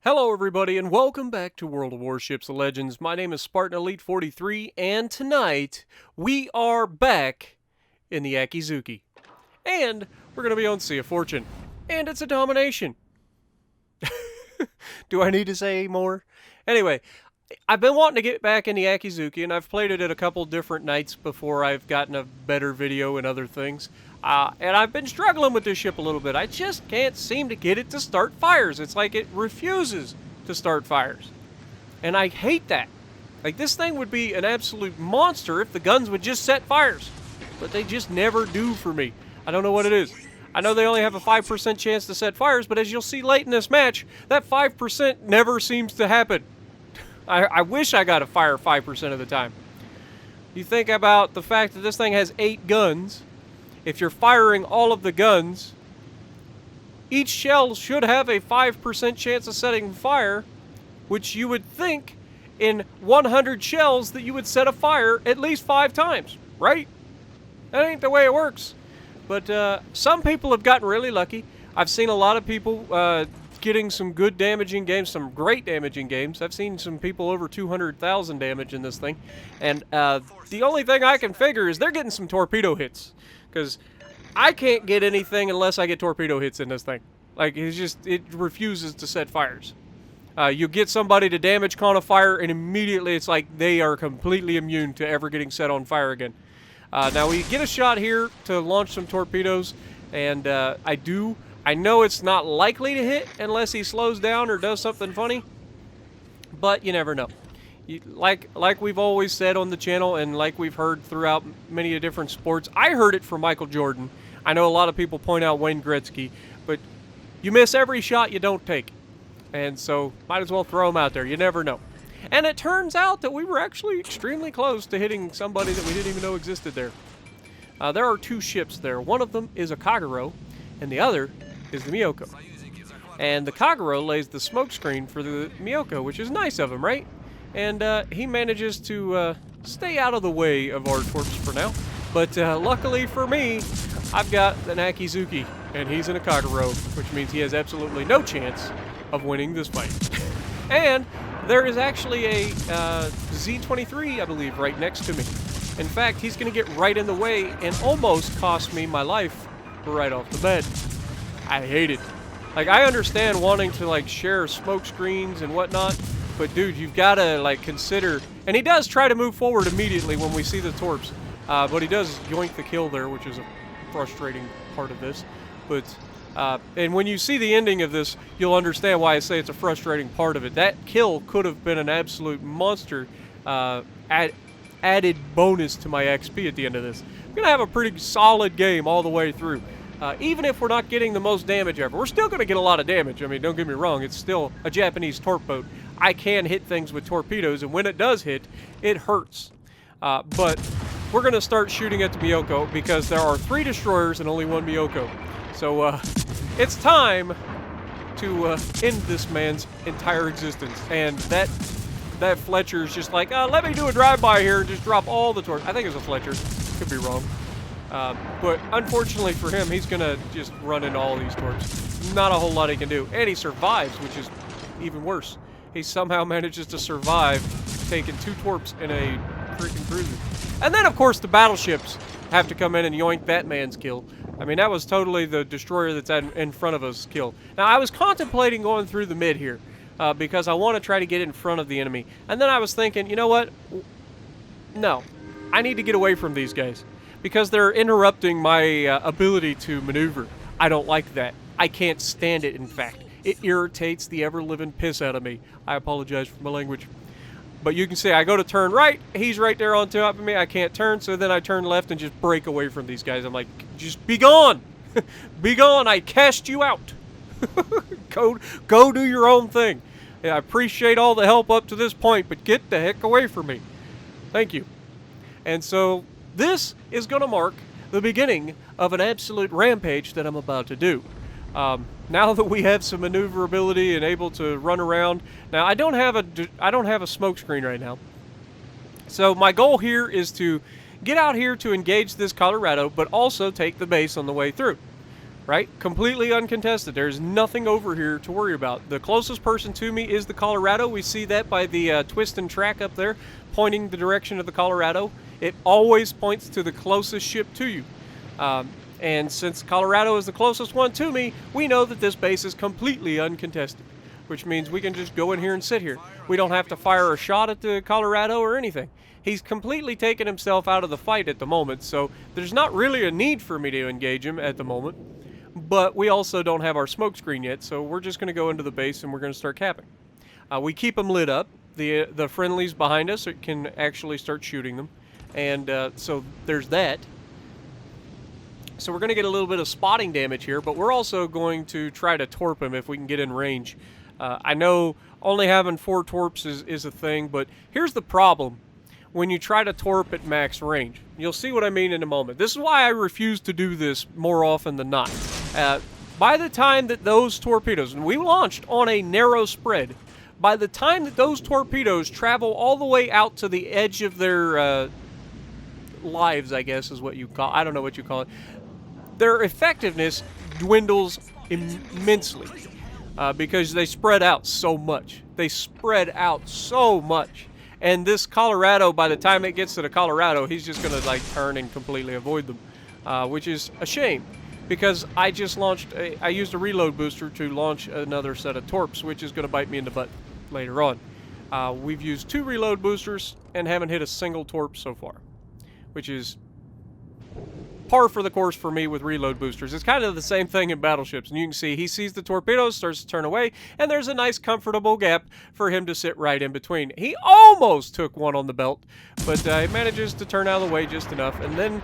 Hello everybody and welcome back to World of Warships Legends. My name is Spartan Elite 43 and tonight we are back in the Akizuki. And we're going to be on Sea of Fortune. And it's a domination. Do I need to say more? Anyway, I've been wanting to get back in the Akizuki, and I've played it at a couple different nights before I've gotten a better video and other things. And I've been struggling with this ship a little bit. I just can't seem to get it to start fires. It's like it refuses to start fires. And I hate that. Like, this thing would be an absolute monster if the guns would just set fires. But they just never do for me. I don't know what it is. I know they only have a 5% chance to set fires, but as you'll see late in this match, that 5% never seems to happen. I wish I got a fire 5% of the time. You think about the fact that this thing has 8 guns. If you're firing all of the guns, each shell should have a 5% chance of setting fire, which you would think in 100 shells that you would set a fire at least 5 times, right? That ain't the way it works. But some people have gotten really lucky. I've seen a lot of people getting some good damaging games, some great damaging games. I've seen some people over 200,000 damage in this thing. And the only thing I can figure is they're getting some torpedo hits. Because I can't get anything unless I get torpedo hits in this thing. Like, it refuses to set fires. You get somebody to damage con a fire, and immediately it's like they are completely immune to ever getting set on fire again. Now, we get a shot here to launch some torpedoes, and I know it's not likely to hit unless he slows down or does something funny, but you never know. Like we've always said on the channel, and like we've heard throughout many different sports, I heard it from Michael Jordan. I know a lot of people point out Wayne Gretzky, but you miss every shot you don't take. And so, might as well throw them out there. You never know. And it turns out that we were actually extremely close to hitting somebody that we didn't even know existed there. There are 2 ships there. One of them is a Kagero, and the other is the Miyoko. And the Kagero lays the smoke screen for the Miyoko, which is nice of him, right? And he manages to stay out of the way of our torps for now. But luckily for me, I've got an Akizuki, and he's in a Kagero, which means he has absolutely no chance of winning this fight. And there is actually a Z-23, I believe, right next to me. In fact, he's going to get right in the way and almost cost me my life right off the bat. I hate it. Like, I understand wanting to, like, share smoke screens and whatnot, but dude, you've got to, like, consider... And he does try to move forward immediately when we see the torps, but he does yoink the kill there, which is a frustrating part of this. But, and when you see the ending of this, you'll understand why I say it's a frustrating part of it. That kill could have been an absolute monster added bonus to my XP at the end of this. I'm going to have a pretty solid game all the way through. Even if we're not getting the most damage ever, we're still going to get a lot of damage. I mean, don't get me wrong, it's still a Japanese torp boat. I can hit things with torpedoes, and when it does hit, it hurts. But we're going to start shooting at the Miyoko because there are 3 destroyers and only 1 Miyoko. So it's time to end this man's entire existence. And that Fletcher's just like, let me do a drive-by here and just drop all the torps. I think it's a Fletcher. Could be wrong. But unfortunately for him, he's going to just run into all these torps. Not a whole lot he can do. And he survives, which is even worse. He somehow manages to survive taking 2 torps in a freaking cruiser. And then, of course, the battleships have to come in and yoink that man's kill. I mean, that was totally the destroyer that's in front of us kill. Now, I was contemplating going through the mid here because I want to try to get in front of the enemy. And then I was thinking, you know what? No. I need to get away from these guys because they're interrupting my ability to maneuver. I don't like that. I can't stand it, in fact. It irritates the ever-living piss out of me. I apologize for my language. But you can see I go to turn right. He's right there on top of me. I can't turn, so then I turn left and just break away from these guys. I'm like, just be gone. Be gone. I cast you out. Go do your own thing. Yeah, I appreciate all the help up to this point, but get the heck away from me. Thank you. And so this is going to mark the beginning of an absolute rampage that I'm about to do. Now that we have some maneuverability and able to run around, now I don't have a smoke screen right now. So my goal here is to get out here to engage this Colorado, but also take the base on the way through. right? Completely uncontested. There's nothing over here to worry about. The closest person to me is the Colorado. We see that by the twist and track up there, pointing the direction of the Colorado. It always points to the closest ship to you. And since Colorado is the closest one to me, we know that this base is completely uncontested, which means we can just go in here and sit here. We don't have to fire a shot at the Colorado or anything. He's completely taken himself out of the fight at the moment, so there's not really a need for me to engage him at the moment. But we also don't have our smoke screen yet, so we're just going to go into the base and we're going to start capping. We keep them lit up. The friendlies behind us can actually start shooting them, and so there's that. So we're going to get a little bit of spotting damage here, but we're also going to try to torp him if we can get in range. I know only having 4 torps is a thing, but here's the problem. When you try to torp at max range, you'll see what I mean in a moment. This is why I refuse to do this more often than not. By the time that those torpedoes, and we launched on a narrow spread, by the time that those torpedoes travel all the way out to the edge of their lives, I guess is what you call, I don't know what you call it, their effectiveness dwindles immensely because they spread out so much. They spread out so much. And this Colorado, by the time it gets to the Colorado, he's just going to like turn and completely avoid them, which is a shame because I just launched, I used a reload booster to launch another set of torps, which is going to bite me in the butt later on. We've used 2 reload boosters and haven't hit a single torp so far, which is par for the course for me with reload boosters. It's kind of the same thing in battleships, and you can see he sees the torpedoes, starts to turn away, and there's a nice comfortable gap for him to sit right in between. He almost took one on the belt, but he manages to turn out of the way just enough, and then,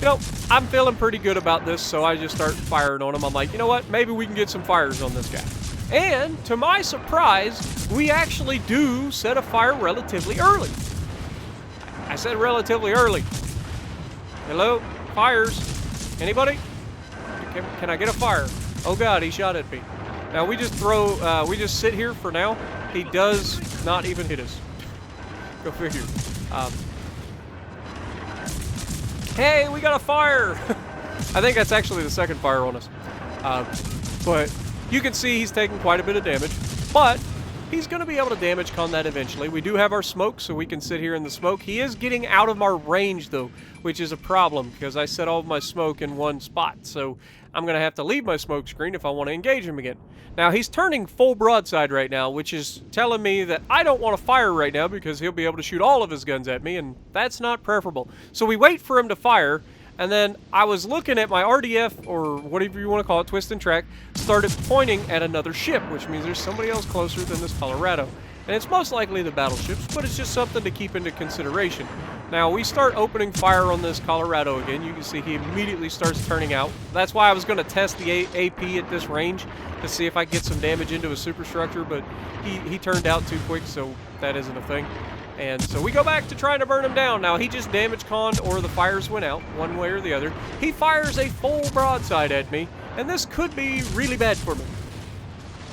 you know, I'm feeling pretty good about this, so I just start firing on him. I'm like, you know what, maybe we can get some fires on this guy. And, to my surprise, we actually do set a fire relatively early. I said relatively early. Hello? Fires. Anybody? Can I get a fire? Oh god, he shot at me. Now we just we just sit here for now. He does not even hit us. Go figure. Hey, we got a fire! I think that's actually the second fire on us. But you can see he's taking quite a bit of damage. But he's going to be able to damage con that eventually. We do have our smoke, so we can sit here in the smoke. He is getting out of our range, though, which is a problem, because I set all of my smoke in one spot. So I'm going to have to leave my smoke screen if I want to engage him again. Now, he's turning full broadside right now, which is telling me that I don't want to fire right now, because he'll be able to shoot all of his guns at me, and that's not preferable. So we wait for him to fire, and then I was looking at my RDF, or whatever you want to call it, twist and track, started pointing at another ship, which means there's somebody else closer than this Colorado. And it's most likely the battleships, but it's just something to keep into consideration. Now, we start opening fire on this Colorado again. You can see he immediately starts turning out. That's why I was going to test the AP at this range to see if I could get some damage into a superstructure, but he turned out too quick, so that isn't a thing. And so we go back to trying to burn him down. Now, he just damage conned or the fires went out, one way or the other. He fires a full broadside at me, and this could be really bad for me.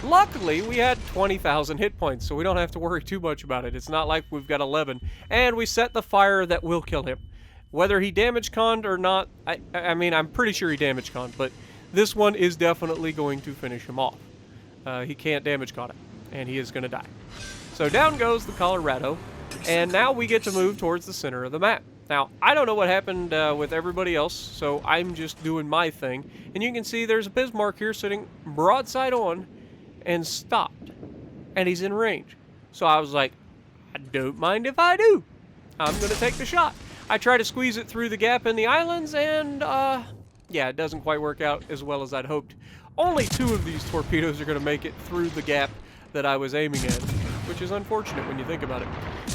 Luckily, we had 20,000 hit points, so we don't have to worry too much about it. It's not like we've got 11. And we set the fire that will kill him. Whether he damage conned or not, I mean, I'm pretty sure he damage conned, but this one is definitely going to finish him off. He can't damage con it, and he is going to die. So down goes the Colorado. And now we get to move towards the center of the map. Now, I don't know what happened with everybody else, so I'm just doing my thing. And you can see there's a Bismarck here sitting broadside on and stopped. And he's in range. So I was like, I don't mind if I do. I'm going to take the shot. I try to squeeze it through the gap in the islands, and yeah, it doesn't quite work out as well as I'd hoped. Only 2 of these torpedoes are going to make it through the gap that I was aiming at, which is unfortunate when you think about it.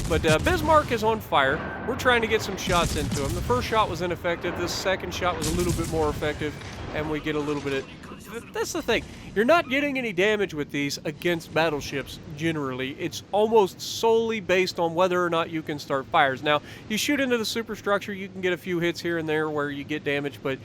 But Bismarck is on fire. We're trying to get some shots into him. The first shot was ineffective. This second shot was a little bit more effective, and we get a little bit of... That's the thing. You're not getting any damage with these against battleships, generally. It's almost solely based on whether or not you can start fires. Now, you shoot into the superstructure, you can get a few hits here and there where you get damage, but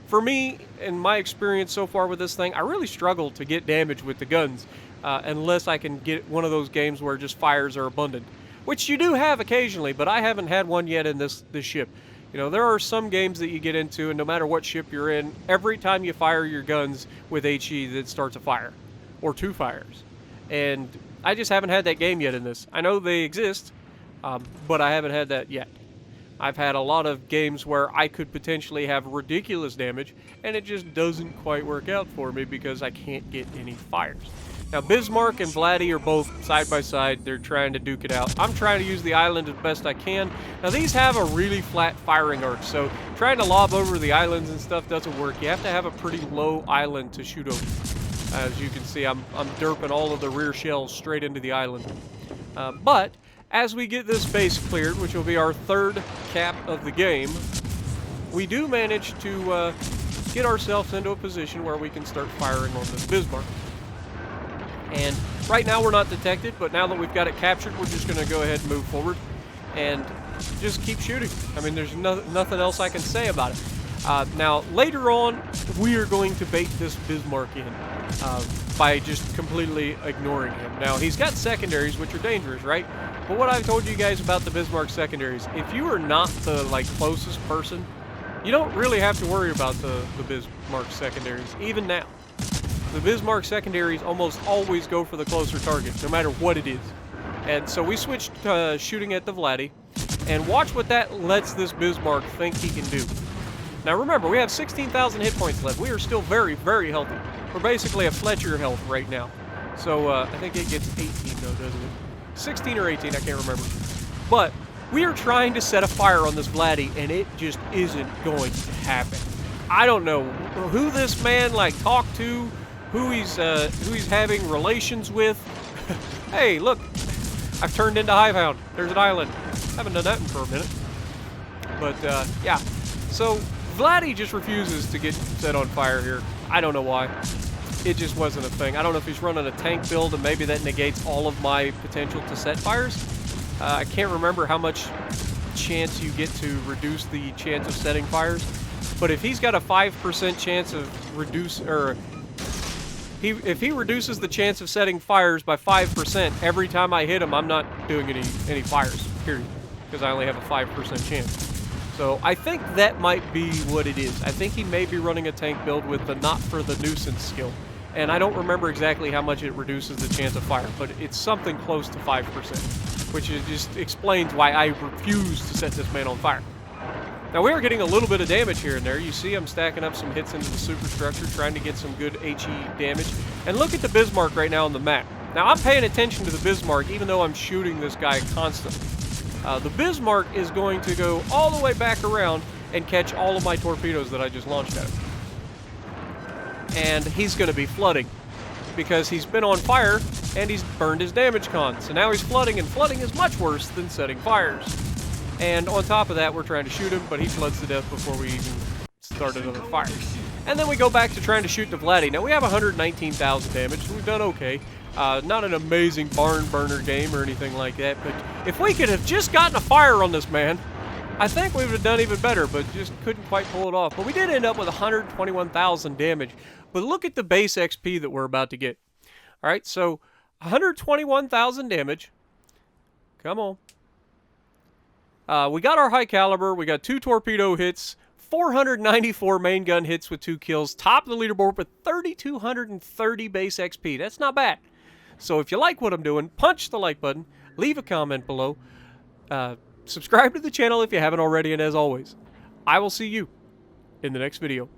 for me, in my experience so far with this thing, I really struggle to get damage with the guns. Unless I can get one of those games where just fires are abundant. Which you do have occasionally, but I haven't had one yet in this ship. You know, there are some games that you get into, and no matter what ship you're in, every time you fire your guns with HE, that starts a fire. Or 2 fires. And I just haven't had that game yet in this. I know they exist, but I haven't had that yet. I've had a lot of games where I could potentially have ridiculous damage, and it just doesn't quite work out for me because I can't get any fires. Now, Bismarck and Vladdy are both side by side. They're trying to duke it out. I'm trying to use the island as best I can. Now, these have a really flat firing arc, so trying to lob over the islands and stuff doesn't work. You have to have a pretty low island to shoot over. As you can see, I'm derping all of the rear shells straight into the island. But as we get this base cleared, which will be our 3rd cap of the game, we do manage to get ourselves into a position where we can start firing on this Bismarck. And right now we're not detected, but now that we've got it captured, we're just going to go ahead and move forward and just keep shooting. I mean, there's nothing else I can say about it. Now, later on, we are going to bait this Bismarck in by just completely ignoring him. Now, he's got secondaries, which are dangerous, right? But what I've told you guys about the Bismarck secondaries, if you are not the closest person, you don't really have to worry about the Bismarck secondaries, even now. The Bismarck secondaries almost always go for the closer target, no matter what it is. And so we switched to shooting at the Vladdy, and watch what that lets this Bismarck think he can do. Now remember, we have 16,000 hit points left. We are still very, very healthy. We're basically a Fletcher health right now. So I think it gets 18 though, doesn't it? 16 or 18, I can't remember. But we are trying to set a fire on this Vladdy, and it just isn't going to happen. I don't know who this man talked to, who he's having relations with. Hey, look, I've turned into Hivehound. There's an island. Haven't done that for a minute. But yeah, so Vladdy just refuses to get set on fire here. I don't know why. It just wasn't a thing. I don't know if he's running a tank build and maybe that negates all of my potential to set fires. I can't remember how much chance you get to reduce the chance of setting fires. But if he's got a 5% chance of if he reduces the chance of setting fires by 5%, every time I hit him, I'm not doing any fires, period. Because I only have a 5% chance. So I think that might be what it is. I think he may be running a tank build with the not for the nuisance skill. And I don't remember exactly how much it reduces the chance of fire, but it's something close to 5%, which just explains why I refuse to set this man on fire. Now we are getting a little bit of damage here and there. You see I'm stacking up some hits into the superstructure, trying to get some good HE damage. And look at the Bismarck right now on the map. Now I'm paying attention to the Bismarck even though I'm shooting this guy constantly. The Bismarck is going to go all the way back around and catch all of my torpedoes that I just launched at him. And he's going to be flooding because he's been on fire and he's burned his damage con. So now he's flooding, and flooding is much worse than setting fires. And on top of that, we're trying to shoot him, but he floods to death before we even start another fire. And then we go back to trying to shoot the Vladdy. Now we have 119,000 damage, so we've done okay. Not an amazing barn burner game or anything like that, but if we could have just gotten a fire on this man, I think we would have done even better, but just couldn't quite pull it off. But we did end up with 121,000 damage. But look at the base XP that we're about to get. All right, so 121,000 damage. Come on. We got our high caliber. We got 2 torpedo hits, 494 main gun hits with 2 kills. Top of the leaderboard with 3,230 base XP. That's not bad. So if you like what I'm doing, punch the like button, leave a comment below, subscribe to the channel if you haven't already, and as always, I will see you in the next video.